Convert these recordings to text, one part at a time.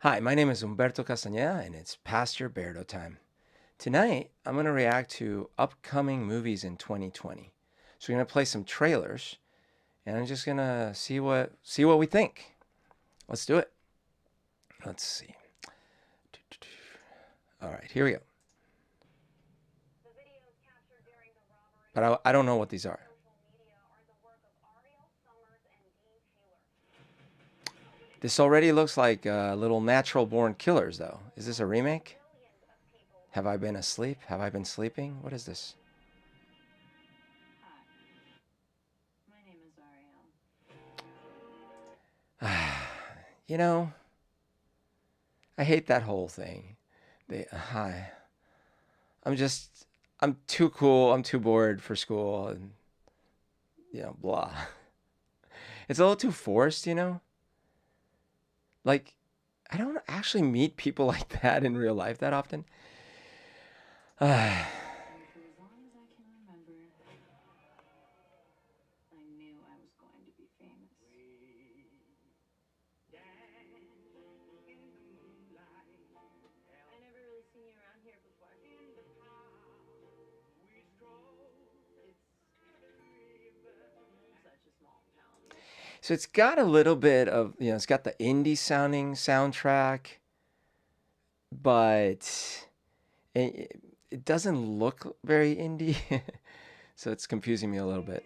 Hi, my name is Humberto Castañeda, and it's Pastor Berto time. Tonight, I'm going to react to upcoming movies in 2020. So we're going to play some trailers, and I'm just going to see what we think. Let's do it. Let's see. All right, here we go. But I don't know what these are. This already looks like Little Natural Born Killers, though. Is this a remake? Have I been asleep? Have I been sleeping? What is this? You know, I hate that whole thing. Hi. I'm too cool. I'm too bored for school, and blah. It's a little too forced, you know. Like, I don't actually meet people like that in real life that often. Uh, so it's got a little bit of, it's got the indie sounding soundtrack, but it doesn't look very indie. So it's confusing me a little bit.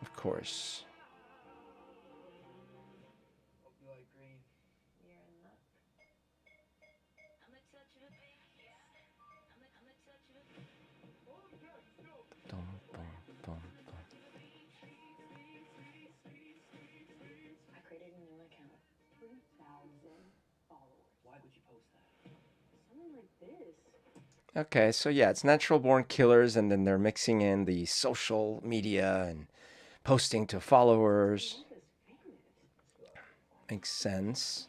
Of course. Dum, bum, bum, bum. Okay, so yeah, it's natural born killers, and then they're mixing in the social media and posting to followers. Makes sense.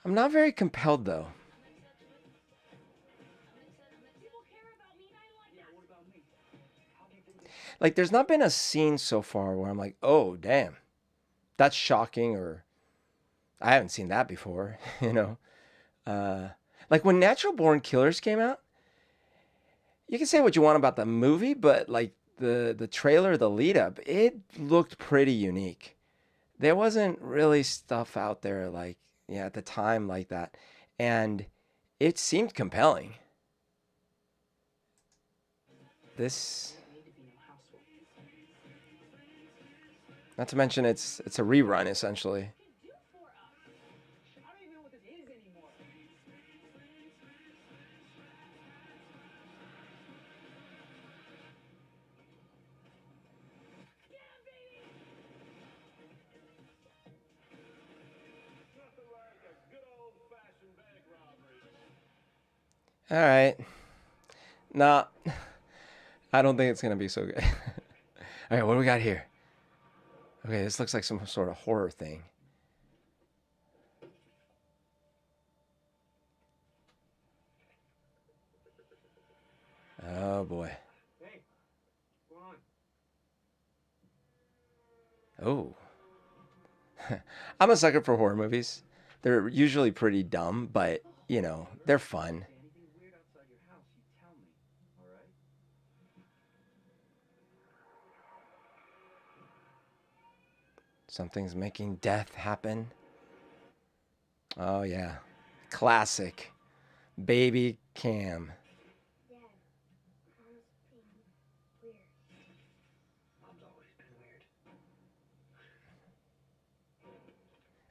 I'm not very compelled though. Like, there's not been a scene so far where I'm like, oh, damn, that's shocking, or I haven't seen that before, you know? Uh, like when Natural Born Killers came out, you can say what you want about the movie, but like the trailer, the lead up, it looked pretty unique. There wasn't really stuff out there like, yeah, at the time like that. And it seemed compelling. This, not to mention it's a rerun essentially. All right. Nah, I don't think it's gonna be so good. All right, what do we got here? Okay, this looks like some sort of horror thing. Oh boy. Oh. I'm a sucker for horror movies. They're usually pretty dumb, but they're fun. Something's making death happen. Oh yeah. Classic. Baby Cam.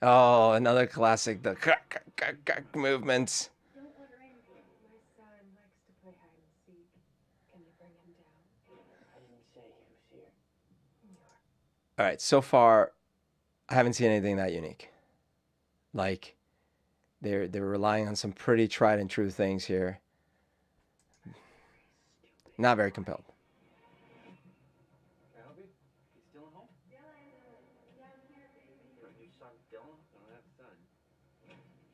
Oh, another classic, the movements. All right, so far I haven't seen anything that unique. Like they're relying on some pretty tried and true things here. Not very compelled. Can I help you? He's still at home? Right, you saw Dylan? No, that's son.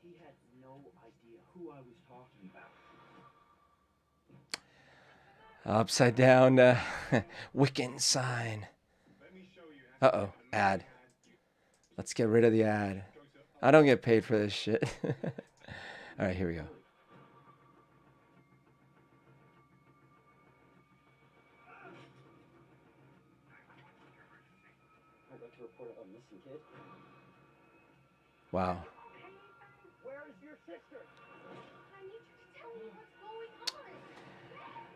He had no idea who I was talking about. Upside down Wiccan sign. Uh-oh, ad. Let's get rid of the ad. I don't get paid for this shit. All right, here we go. I'd like to report a missing kid. Wow. Where is your sister? I need you to tell me what's going on.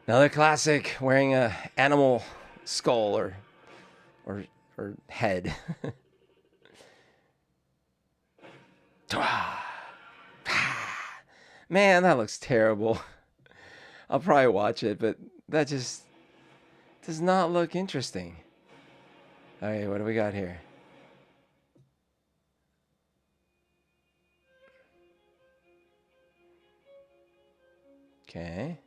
Another classic, wearing a animal skull or head. Man, that looks terrible. I'll probably watch it, but that just does not look interesting. All right, what do we got here? Okay.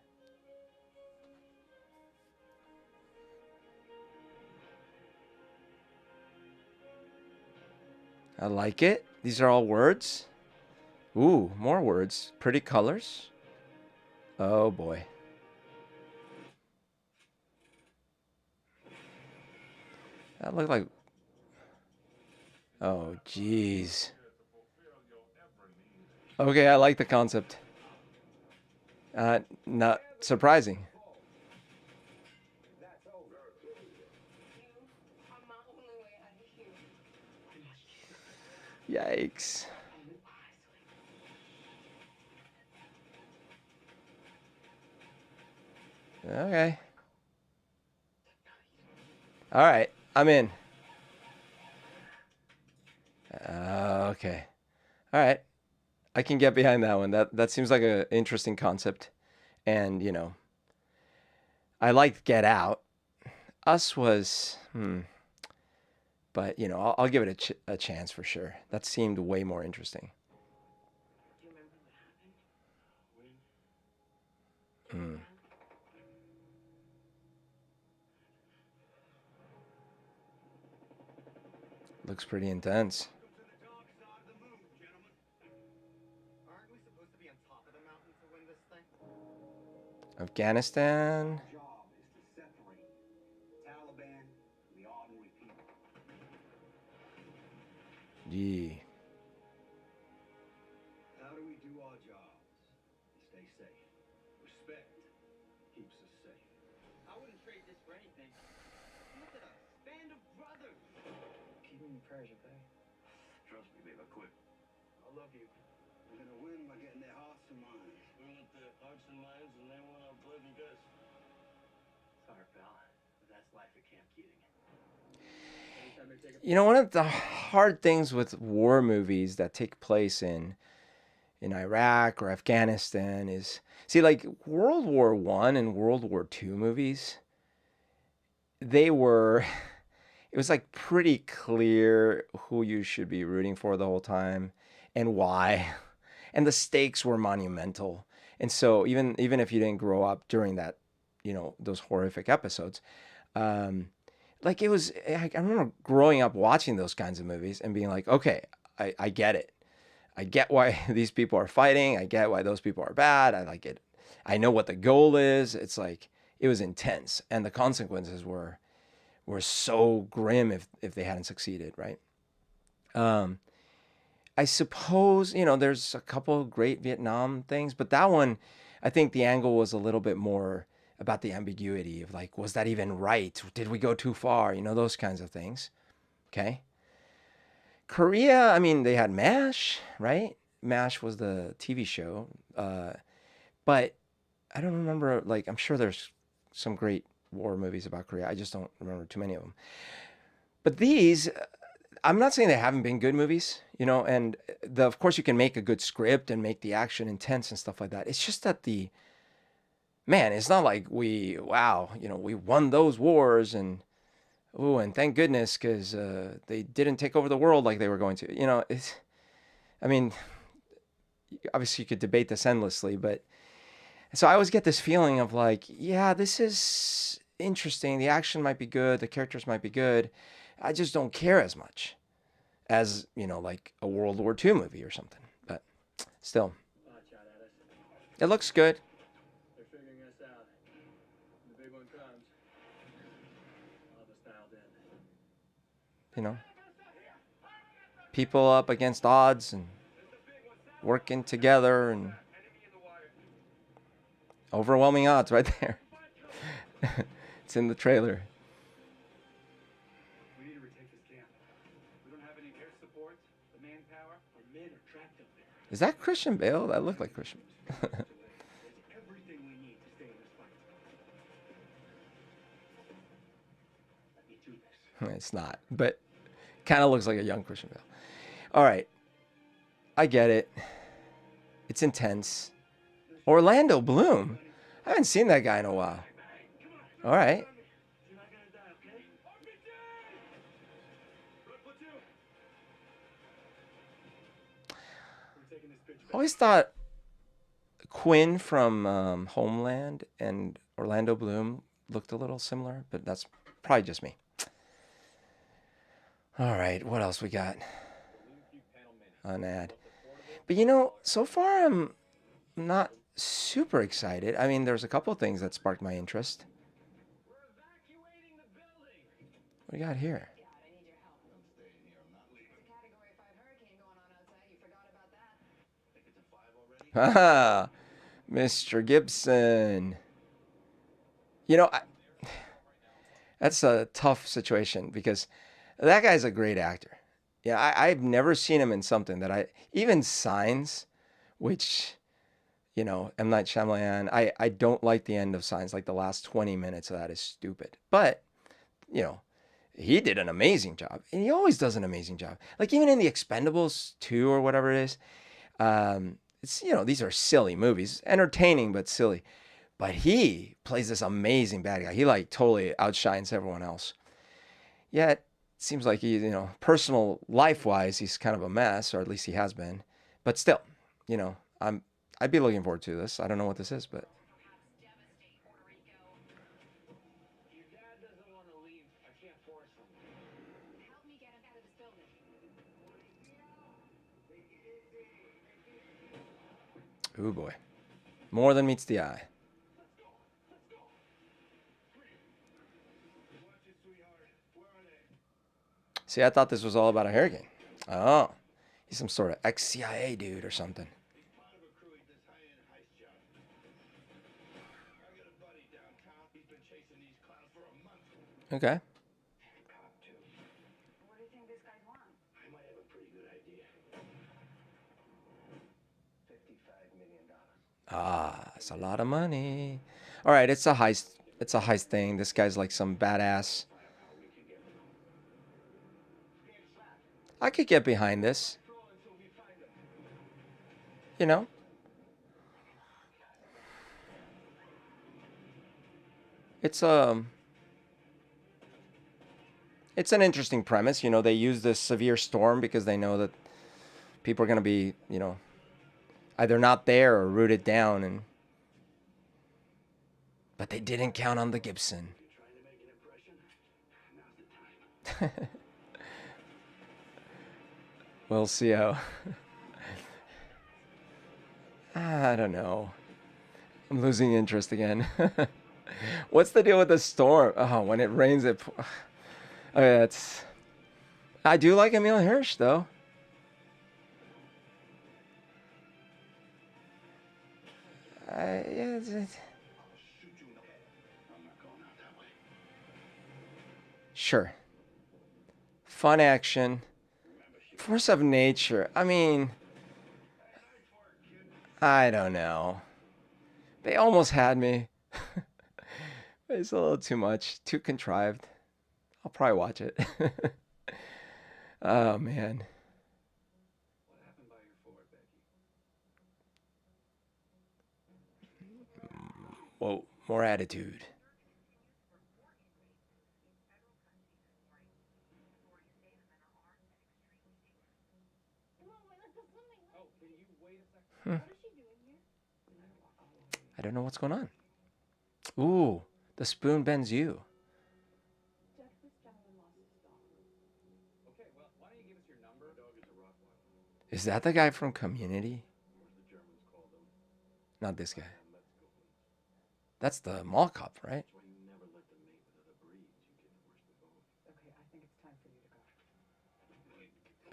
I like it. These are all words. Ooh, more words. Pretty colors. Oh boy. That looked like... Oh, jeez. Okay, I like the concept. Not surprising. Yikes. Okay. All right, I'm in. Okay. All right. I can get behind that one. That seems like an interesting concept. And, you know, I liked Get Out. Us was, but, you know, I'll give it a chance for sure. That seemed way more interesting. Do you remember what happened? Looks pretty intense. Welcome to the dark side of the moon, gentlemen. Aren't we supposed to be on top of the mountain to win this thing? Afghanistan. Our job is to separate Taliban from the ordinary people. Gee. How do we do our jobs and stay safe? Respect keeps us safe. I wouldn't trade this for anything. Look at us, band of brothers. Keep me in your prayers, okay? Trust me, babe, I quit. I love you. We're gonna win by getting their hearts and minds. We want their hearts and minds, and they want our blood and guts. Sorry, pal. That's life at Camp Keating. You know, one of the hard things with war movies that take place in Iraq or Afghanistan is, see, like World War One and World War Two movies, they were, it was like pretty clear who you should be rooting for the whole time and why. And the stakes were monumental. And so even if you didn't grow up during that, you know, those horrific episodes, like it was, I remember growing up watching those kinds of movies and being like, okay, I get it. I get why these people are fighting. I get why those people are bad. I like it. I know what the goal is. It's like, it was intense. And the consequences were so grim if they hadn't succeeded, right? I suppose, you know, there's a couple of great Vietnam things, but that one, I think the angle was a little bit more about the ambiguity of like, was that even right? Did we go too far? You know, those kinds of things. Okay. Korea, I mean, they had MASH, right? MASH was the TV show. But I don't remember, like, I'm sure there's some great war movies about Korea. I just don't remember too many of them. But these, I'm not saying they haven't been good movies, you know, and of course you can make a good script and make the action intense and stuff like that. It's just that man, it's not like wow, you know, we won those wars and, oh, and thank goodness because they didn't take over the world like they were going to. You know, I mean, obviously you could debate this endlessly, but So I always get this feeling of like, yeah, this is interesting. The action might be good. The characters might be good. I just don't care as much as, like a World War II movie or something. But still, Watch out at us. it looks good. They're figuring us out. When the big one comes, all of us dialed in. You know, people up against odds and working together and overwhelming odds right there. It's in the trailer. We need to retake this camp. We don't have any air support, the manpower. Our men are trapped up there. Is that Christian Bale? That looked like Christian. There's everything we need to stay in this fight. Let me do this. It's not, but kind of looks like a young Christian Bale. All right. I get it. It's intense. Orlando Bloom. I haven't seen that guy in a while. All right. You're not gonna die, okay? We're taking this bitch I back. always thought Quinn from Homeland and Orlando Bloom looked a little similar, but that's probably just me. All right, what else we got? An ad. But so far I'm not super excited. I mean, there's a couple of things that sparked my interest. We're evacuating the building. What do you got here? Dad, I need your help. I'm staying here. I'm not leaving. It's a Category 5 hurricane going on outside. You forgot about that. Think it's a 5 already? Haha, Mr. Gibson. That's a tough situation because that guy's a great actor. Yeah, I've never seen him in something that even Signs, which, M. Night Shyamalan, I don't like the end of Signs. Like the last 20 minutes of that is stupid. But, he did an amazing job. And he always does an amazing job. Like even in The Expendables 2 or whatever it is, it's, these are silly movies, entertaining, but silly. But he plays this amazing bad guy. He like totally outshines everyone else. Yet, it seems like he, personal life-wise, he's kind of a mess, or at least he has been. But still, I'd be looking forward to this. I don't know what this is, but Devastate Puerto Rico. Your dad doesn't want to leave. I can't force him. Help me get him out of this building. ooh boy, more than meets the eye. Watch it, sweetheart. Where are they? See, I thought this was all about a hurricane. Oh, he's some sort of ex-CIA dude or something. He's part of a crew at this high-end heist job. I got a buddy downtown. He's been chasing these clowns for a month. Okay. Cop too. What do you think these guys want? I might have a pretty good idea. $55 million. Ah, it's a lot of money. All right, it's a heist. It's a heist thing. This guy's like some badass. I could get behind this. You know? It's an interesting premise. They use this severe storm because they know that people are going to be, either not there or rooted down, but they didn't count on the Gibson. Trying to make an impression? Now's the time. We'll see how. I don't know. I'm losing interest again. What's the deal with the storm? Oh, when it rains, oh, yeah, it's. I do like Emil Hirsch though. Yeah, Shoot you in the head. I'm not going out that way. sure. Fun action. Force of nature. I mean, I don't know. They almost had me. It's a little too much, too contrived. I'll probably watch it. Oh man. What happened by your fort, Becky? Whoa, more attitude. Come on, let's go swimming. Oh, can you wait a second? What is she doing here? I don't know what's going on. Ooh, the spoon bends you. Jeff, this gentleman lost his dog. Okay, well, why don't you give us your number? Dog is a Rottweiler. Is that the guy from Community? Or as the Germans call them. Not this guy. Let's go. That's the mall cop, right? That's why you never let them mate with other breeds. You get the worst of both. Okay, I think it's time for you to go.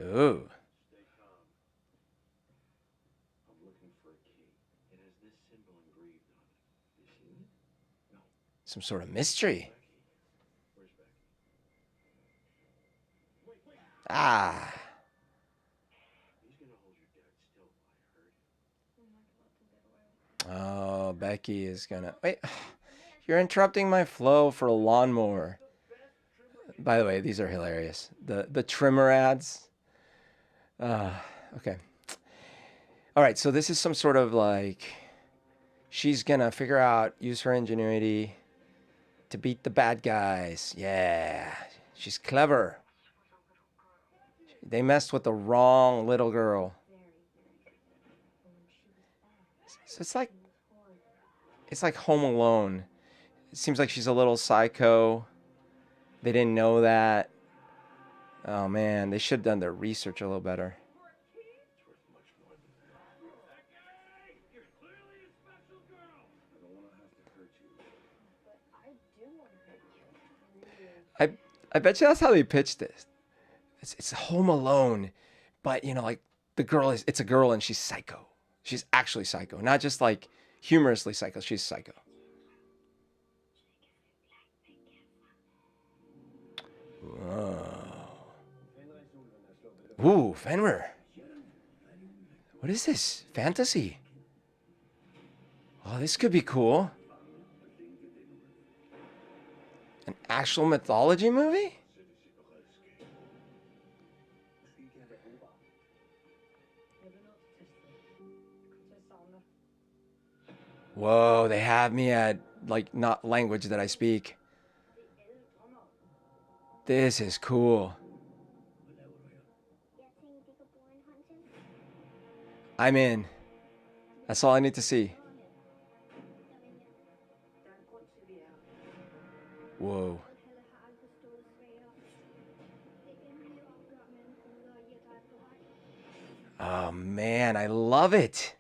Ooh. Stay calm. I'm looking for a key. It has this symbol engraved on it. You seen it? No. Some sort of mystery. Becky. Where's Becky? Wait. Ah. He's gonna hold your dad still, I heard. I'm not allowed to get away. Oh, Becky is gonna... Wait. You're interrupting my flow for a lawnmower. By the way, these are hilarious. The trimmer ads. Okay. All right, so this is some sort of like... She's gonna figure out, use her ingenuity to beat the bad guys. Yeah. She's clever. They messed with the wrong little girl. So it's like Home Alone. It seems like she's a little psycho. They didn't know that. Oh man, they should have done their research a little better. It's worth much more than that. Becky! You're clearly a special girl! I don't want to have to hurt you. But I do want to hurt you. I bet you that's how they pitched this. It's Home Alone, but you know, like it's a girl and she's psycho. She's actually psycho, not just like humorously psycho. She's psycho. Whoa. Ooh, Fenrir. What is this? Fantasy. Oh, this could be cool. An actual mythology movie? Whoa, they have me at like not language that I speak. This is cool. I'm in. That's all I need to see. Whoa. Oh man, I love it.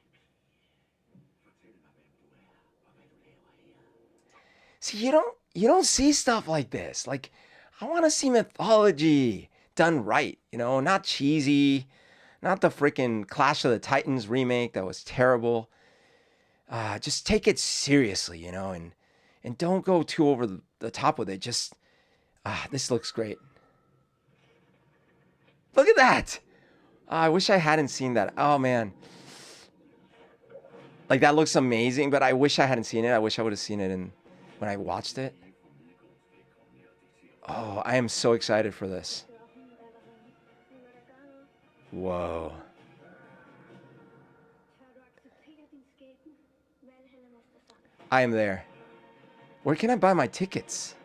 See, you don't see stuff like this. Like, I want to see mythology done right, you know, not cheesy, not the freaking Clash of the Titans remake that was terrible. Just take it seriously, you know, and don't go too over the top with it. Just this looks great. Look at that. I wish I hadn't seen that. Oh man. Like that looks amazing, but I wish I hadn't seen it. I wish I would have seen it when I watched it. Oh, I am so excited for this. Whoa. I am there. Where can I buy my tickets?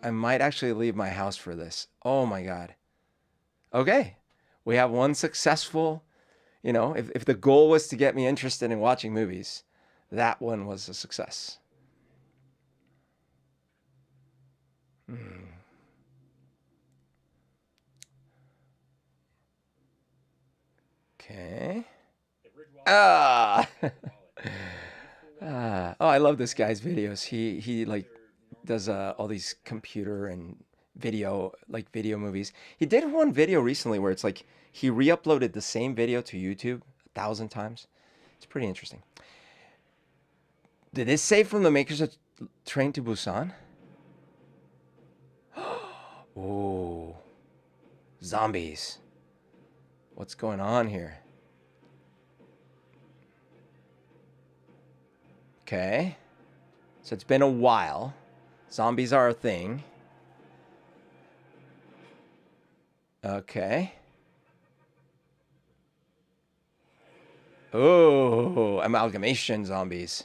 I might actually leave my house for this. Oh my God. Okay. We have one successful, you know, if the goal was to get me interested in watching movies, that one was a success. Okay. Oh, I love this guy's videos. He like does all these computer and video movies. He did one video recently where it's like he re-uploaded the same video to YouTube 1,000 times. It's pretty interesting. Did this say from the makers of Train to Busan? Oh, zombies. What's going on here? Okay. So it's been a while. Zombies are a thing. Okay. Oh, amalgamation zombies.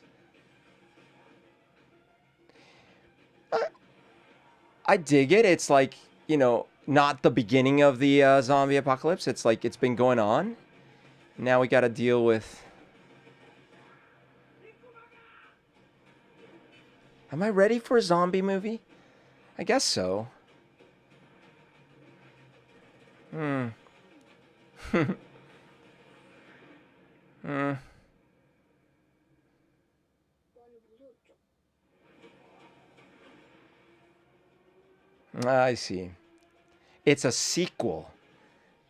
I dig it. It's like, you know, not the beginning of the zombie apocalypse. It's like it's been going on. Now we got to deal with. Am I ready for a zombie movie? I guess so. Hmm. Hmm. I see. It's a sequel.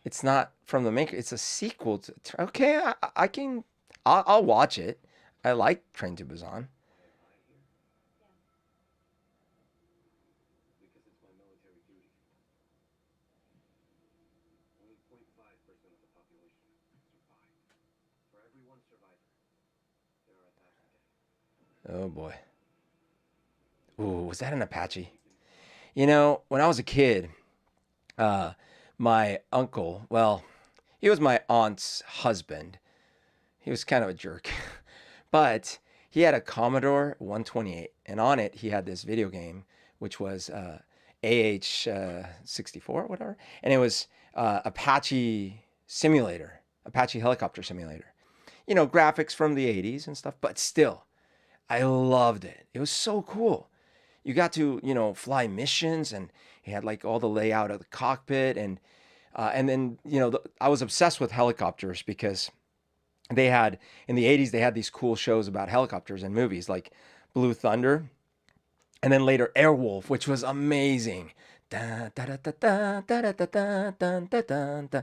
It's not from the maker. It's a sequel to. Okay, I can. I'll watch it. I like Train to Busan. Because it's my military duty. Only 0.5% of the population survived. For every one survivor, there are 1,000 dead. Oh boy. Ooh, was that an Apache? You know, when I was a kid, uh, my uncle, well, he was my aunt's husband. He was kind of a jerk, but he had a Commodore 128, and on it he had this video game, which was AH 64, whatever, and it was Apache simulator, Apache helicopter simulator. You know, graphics from the 80s and stuff, but still, I loved it. It was so cool. You got to, you know, fly missions, and he had like all the layout of the cockpit, and then, you know, I was obsessed with helicopters because they had in the 80s they had these cool shows about helicopters and movies like Blue Thunder, and then later Airwolf, which was amazing. Da, da, da, da, da, da, da, da, da, da, da, da.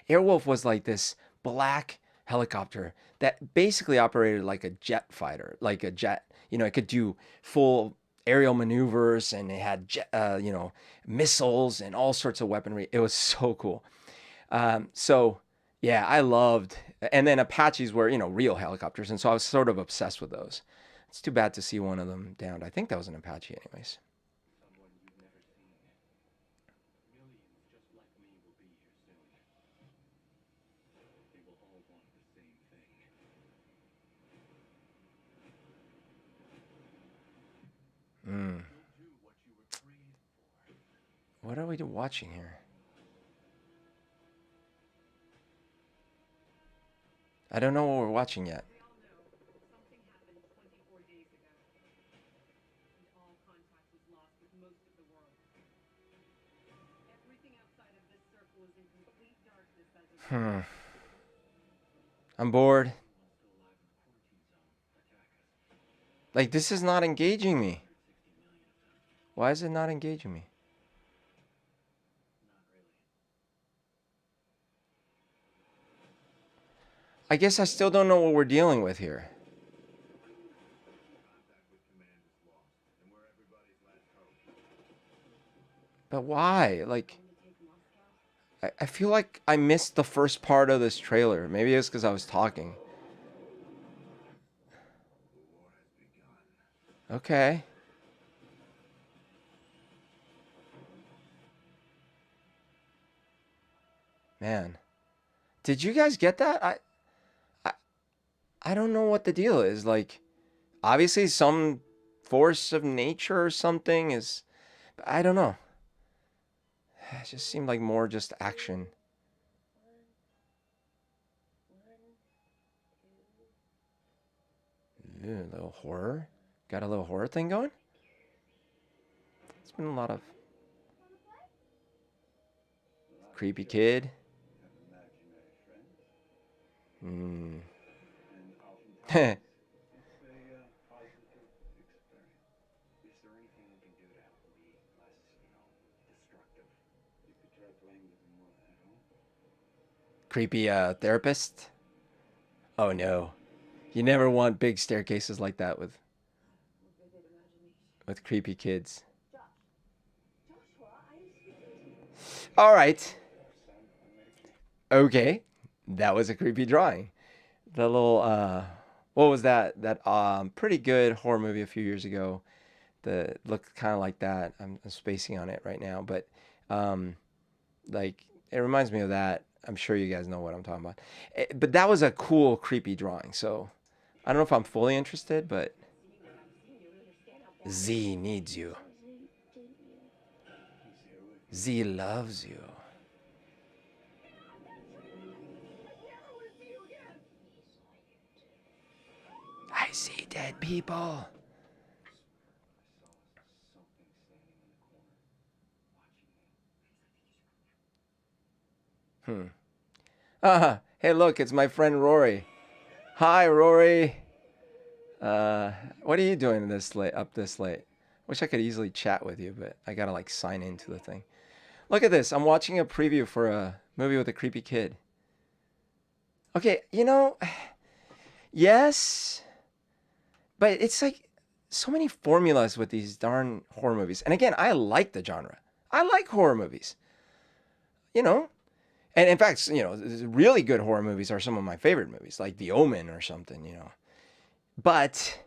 Airwolf was like this black helicopter that basically operated like a jet fighter, like a jet. You know, it could do full aerial maneuvers, and it had jet, you know, missiles and all sorts of weaponry. It was so cool. So yeah, I loved, and then Apaches were, you know, real helicopters, and so I was sort of obsessed with those. It's too bad to see one of them downed. I think that was an Apache, anyways. Someone you've never seen. Millions just like me will be here soon. They will all want the same thing. Mm. You'll do what you were created for. What are we watching here? I don't know what we're watching yet. We all know something happened 24 days ago, and all contact was lost with most of the world. Everything outside of this circle is in complete darkness as of Hmm. I'm bored. Anyone still alive in the quarantine zone, attack us. Like, this is not engaging me. 160 million of them. Why is it not engaging me? Not really. I guess I still don't know what we're dealing with here. Contact with command is lost, and we're everybody's last hope. But why? Like, time to take Moscow. I feel like I missed the first part of this trailer. Maybe it's because I was talking. The war has begun. Okay. Man. Did you guys get that? I I don't know what the deal is. Like, obviously some force of nature or something is, I don't know. It just seemed like more just action. Ew, a little horror. Got a little horror thing going? It's been a lot of creepy kid. Have imaginary friends, Hmm. and oftentimes it's a positive experience. Is there anything we can do to help them be less, destructive? You could try playing with them more at home. Creepy therapist. Oh no. You never want big staircases like that with Vivid imagination. creepy kids. Joshua, All right. Okay. That was a creepy drawing. The little what was that? That pretty good horror movie a few years ago. The looked kind of like that. I'm spacing on it right now, but like it reminds me of that. I'm sure you guys know what I'm talking about. But that was a cool creepy drawing. So I don't know if I'm fully interested, but Z needs you. Z loves you. see dead people. I saw something standing in the corner, watching me. Hey, look, it's my friend Rory. Hi, Rory. What are you doing up this late? Wish I could easily chat with you, but I gotta like sign into the thing. Look at this. I'm watching a preview for a movie with a creepy kid. Okay, yes, but it's like so many formulas with these darn horror movies. And again, I like the genre. I like horror movies. And in fact, really good horror movies are some of my favorite movies, like The Omen or something. But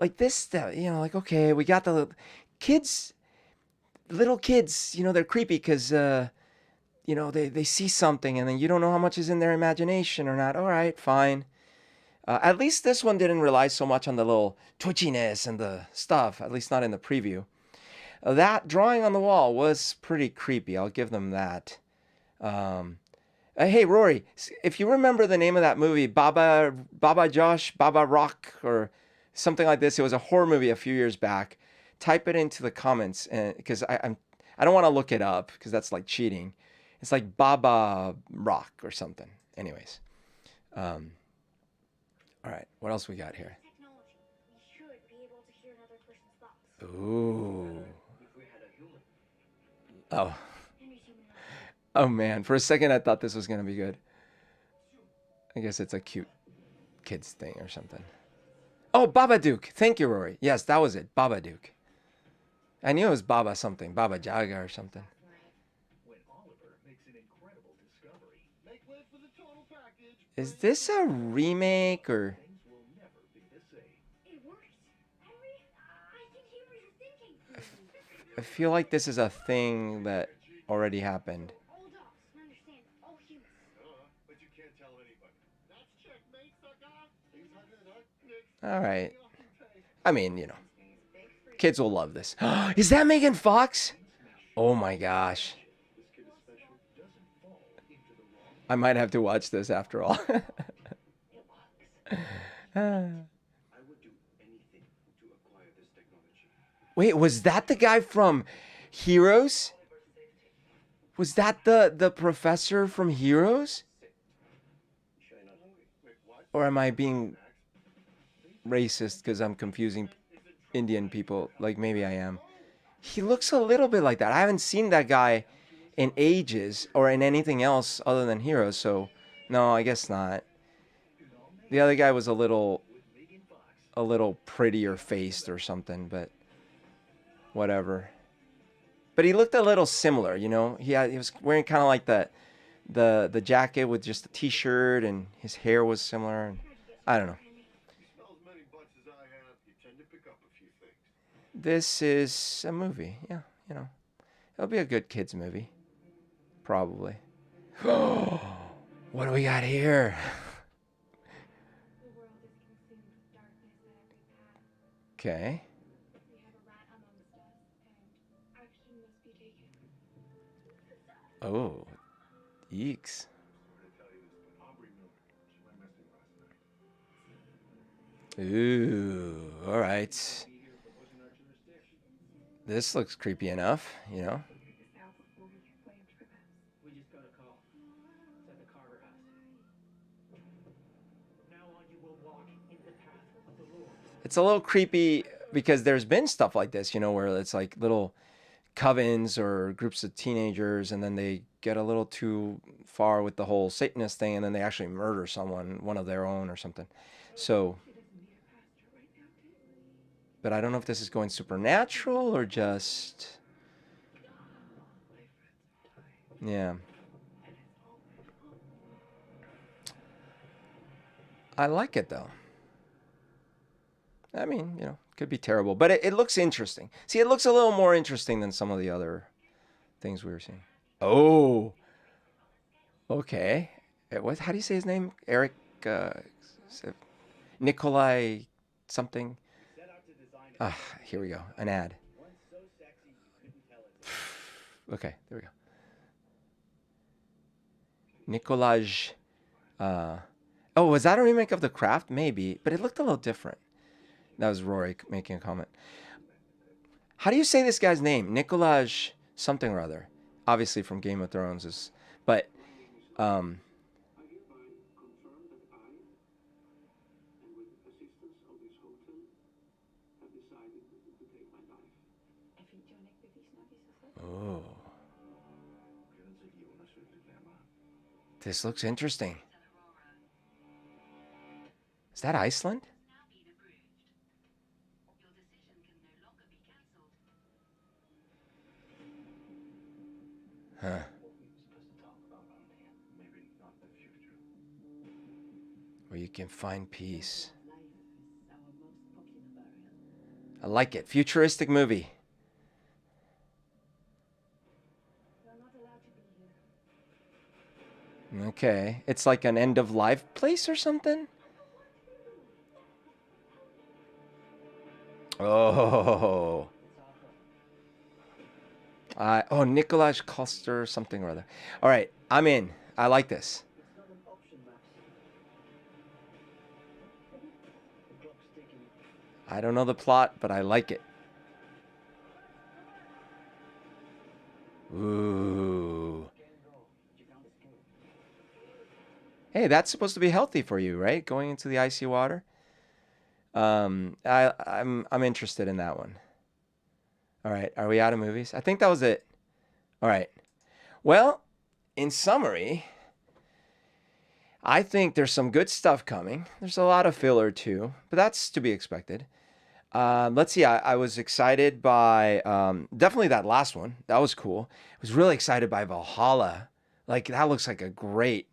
like this stuff, like, okay, we got the kids, little kids, they're creepy because they see something and then you don't know how much is in their imagination or not. All right, fine. At least this one didn't rely so much on the little twitchiness and the stuff, at least not in the preview. That drawing on the wall was pretty creepy. I'll give them that. Hey, Rory, if you remember the name of that movie, Baba Josh, Baba Rock, or something like this, it was a horror movie a few years back. Type it into the comments, because I don't want to look it up because that's like cheating. It's like Baba Rock or something. Anyways, all right, what else we got here? Technology. We should be able to hear another person's thoughts. Ooh. If we had a human. Oh. Henry's human mind. Oh man, for a second I thought this was gonna be good. I guess it's a cute kids thing or something. Oh, Babadook. Thank you, Rory. Yes, that was it. Babadook. I knew it was Baba something, Baba Jaga or something. When Oliver makes an incredible discovery. Make way for the total package. Is this a remake or? Things will never be the same. It worked. Henry, I think he was thinking. I feel like this is a thing that already happened. All dogs, understand. All humans. But you can't tell anybody. That's checkmate, sucker. All right. I mean, kids will love this. Is that Megan Fox? Oh my gosh. This kid is special. Doesn't fall into the wrong. I might have to watch this after all. It works. I would do anything to acquire this technology. Wait, was that the guy from Heroes? Was that the professor from Heroes? Sure you're not hungry? Wait, what? Or am I being racist because I'm confusing Indian people? Like, maybe I am. He looks a little bit like that. I haven't seen that guy in ages or in anything else other than Heroes, so no, I guess not. The other guy was a little prettier faced or something, but whatever. But he looked a little similar, He was wearing kind of like the jacket with just a t-shirt, and his hair was similar. And I don't know. You smell as many butts as I have. You tend to pick up a few things. This is a movie, yeah. It'll be a good kids movie, probably. What do we got here? The world is consumed with darkness at every path. Okay. We have a rat amongst us, and action must be taken. Oh, eeks. Sorry to tell you this, but Aubrey Miller, she went missing last night. Ooh, all right. Be here if it wasn't our jurisdiction. This looks creepy enough, This house will be claimed for them. We just got a call. It's at the Carver house. From now on, you will walk in the path of the Lord. It's a little creepy because there's been stuff like this, where it's like little covens or groups of teenagers, and then they get a little too far with the whole Satanist thing, and then they actually murder someone, one of their own or something. So, She doesn't need a pastor right now, Dave. but I don't know if this is going supernatural or just, yeah. I like it though. I mean, could be terrible, but it looks interesting. See, it looks a little more interesting than some of the other things we were seeing. Oh, okay. How do you say his name? Eric, Nikolai something. Set out to design Here we go. An ad. one so sexy you couldn't tell it. Okay, there we go. Nikolaj Oh, was that a remake of The Craft? Maybe, but it looked a little different. That was Rory making a comment. How do you say this guy's name? Nikolaj something or other. Obviously from Game of Thrones is, but um, I hereby confirm that I, and with the assistance of this hotel, have decided to take my life. En vind John ik bewijs nog eens of wat? oh, Kunnen ze die onderzoeken, Lemma? this looks interesting. Is that Iceland? Huh. What we were supposed to talk about around here. Maybe not the future. Where you can find peace. Life is our most popular burial. I like it. Futuristic movie. You're not allowed to be here. Okay. It's like an end of life place or something? Oh. Oh, Nikolaj Koster something or other. All right. I'm in. I like this. It's not an option, Max. The clock's ticking. I don't know the plot, but I like it. Ooh. Hey, that's supposed to be healthy for you, right? Going into the icy water. I'm interested in that one. All right, are we out of movies? I think that was it. All right. Well, in summary, I think there's some good stuff coming. There's a lot of filler too, but that's to be expected. Let's see. I was excited by definitely that last one. That was cool. I was really excited by Valhalla. Like that looks like a great,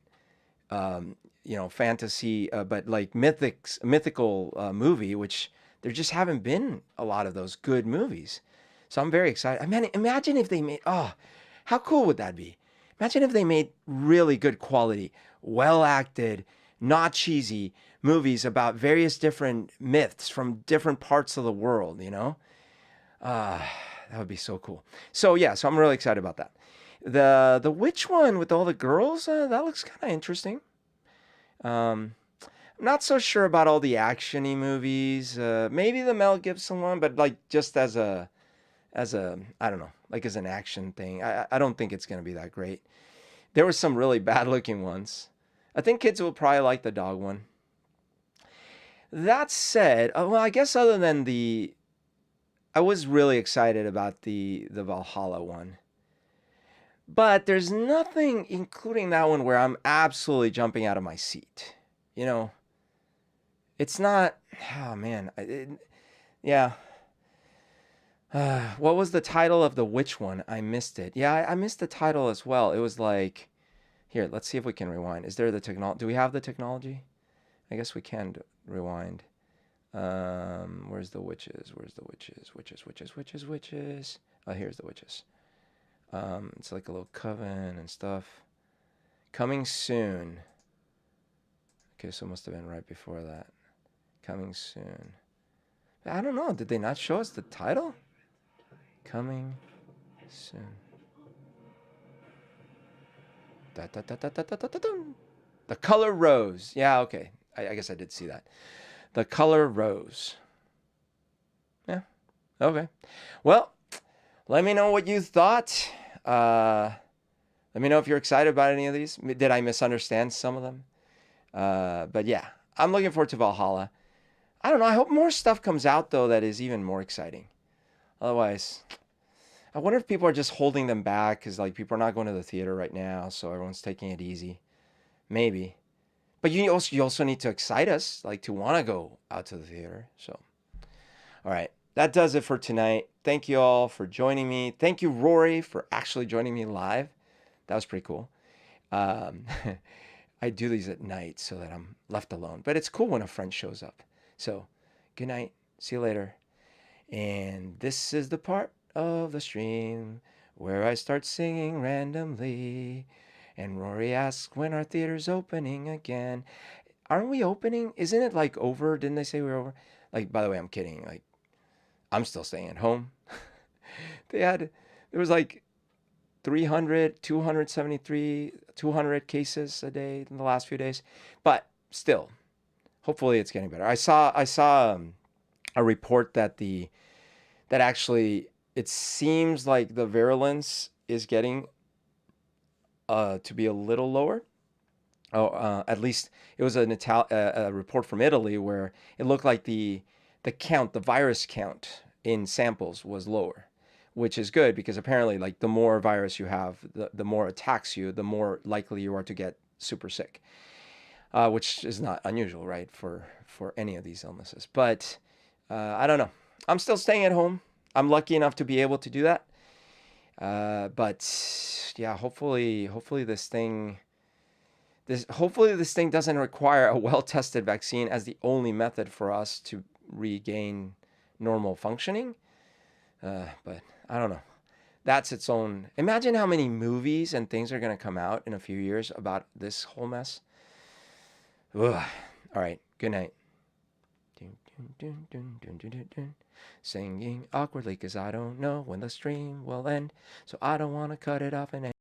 fantasy, but like mythical movie, which there just haven't been a lot of those good movies. So I'm very excited. I mean, imagine if they made, how cool would that be? Imagine if they made really good quality, well acted, not cheesy movies about various different myths from different parts of the world, that would be so cool. So yeah, so I'm really excited about that. The witch one with all the girls, that looks kind of interesting. I'm not so sure about all the action-y movies. Maybe the Mel Gibson one, but like just as a I don't know, like as an action thing. I don't think it's going to be that great. There were some really bad looking ones. I think kids will probably like the dog one. That said, well, I guess other than I was really excited about the Valhalla one. But there's nothing, including that one, where I'm absolutely jumping out of my seat. It's not, oh man, yeah. What was the title of the witch one? I missed it. Yeah, I missed the title as well. It was like, here, let's see if we can rewind. Is there the technology? Do we have the technology? I guess we can rewind. Where's the witches? Where's the witches? Witches. Oh, here's the witches. It's like a little coven and stuff. Coming soon. Okay, so it must have been right before that. Coming soon. I don't know. Did they not show us the title? Coming soon. The Color Rose. Yeah, okay. I guess I did see that. The Color Rose. Yeah. Okay. Well, let me know what you thought. Let me know if you're excited about any of these. Did I misunderstand some of them? But yeah, I'm looking forward to Valhalla. I don't know. I hope more stuff comes out, though, that is even more exciting. Otherwise, I wonder if people are just holding them back because, like, people are not going to the theater right now, so everyone's taking it easy. Maybe. But you also need to excite us, like, to want to go out to the theater. So, all right. That does it for tonight. Thank you all for joining me. Thank you, Rory, for actually joining me live. That was pretty cool. I do these at night so that I'm left alone. But it's cool when a friend shows up. So, good night. See you later. And this is the part of the stream where I start singing randomly. And Rory asks when our theater's opening again. Aren't we opening? Isn't it like over? Didn't they say we were over? Like, by the way, I'm kidding. Like, I'm still staying at home. There was like 300, 273, 200 cases a day in the last few days. But still, hopefully it's getting better. I saw a report that actually it seems like the virulence is getting to be a little lower. Oh, at least it was a report from Italy where it looked like the virus count in samples was lower, which is good because apparently, like, the more virus you have, the more attacks you, the more likely you are to get super sick, which is not unusual, right, for any of these illnesses. But I don't know. I'm still staying at home. I'm lucky enough to be able to do that. But yeah, hopefully this thing doesn't require a well-tested vaccine as the only method for us to regain normal functioning. But I don't know. That's its own. Imagine how many movies and things are going to come out in a few years about this whole mess. Ugh. All right. Good night. Singing awkwardly because I don't know when the stream will end. So I don't want to cut it off and